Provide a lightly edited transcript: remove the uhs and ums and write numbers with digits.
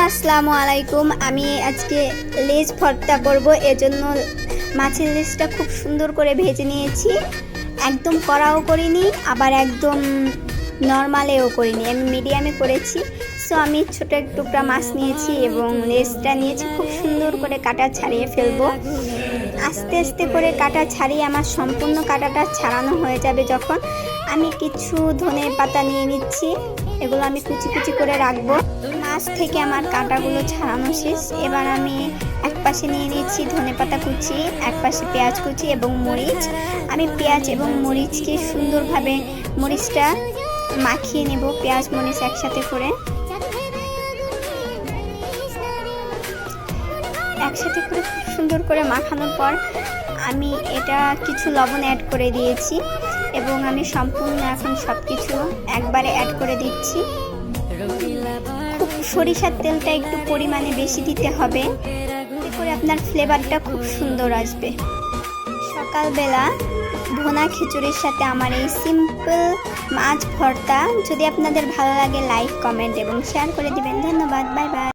আসসালামু আলাইকুম। আমি আজকে লেজ ভর্তা করব, এজন্য মাছের লেজটা খুব সুন্দর করে ভেজে নিয়েছি। একদম কড়াও করিনি, আবার একদম নর্মালেও করিনি, আমি মিডিয়ামে করেছি। সো আমি ছোট এক টুকরা মাছ নিয়েছি এবং লেজটা নিয়েছি, খুব সুন্দর করে কাটা ছাড়িয়ে ফেলবো। আস্তে আস্তে করে কাটা ছাড়িয়ে আমার সম্পূর্ণ কাটাটা ছাড়ানো হয়ে যাবে যখন, আমি কিছু ধনে পাতা নিয়ে নিচ্ছি, এগুলো আমি কুচি কুচি করে রাখবো। মাছ থেকে আমার কাঁটাগুলো ছাড়ানো শেষ। এবার আমি এক পাশে নিয়ে নিচ্ছি ধনে পাতা কুচি, এক পাশে পেঁয়াজ কুচি এবং মরিচ। আমি পেঁয়াজ এবং মরিচকে সুন্দরভাবে মরিচটা মাখিয়ে নেব, পেঁয়াজ মরিচ একসাথে করে খুব সুন্দর করে মাখানোর পর আমি এটা কিছু লবণ অ্যাড করে দিয়েছি এবং আমি সম্পূর্ণ এখন সব কিছু একবারে অ্যাড করে দিচ্ছি। খুব সরিষার তেলটা একটু পরিমাণে বেশি দিতে হবে, এতে করে আপনার ফ্লেভারটা খুব সুন্দর আসবে। সকালবেলা ভুনা খিচুড়ির সাথে আমার এই সিম্পল মাছ ভর্তা যদি আপনাদের ভালো লাগে, লাইক, কমেন্ট এবং শেয়ার করে দিবেন। ধন্যবাদ, বাই বাই।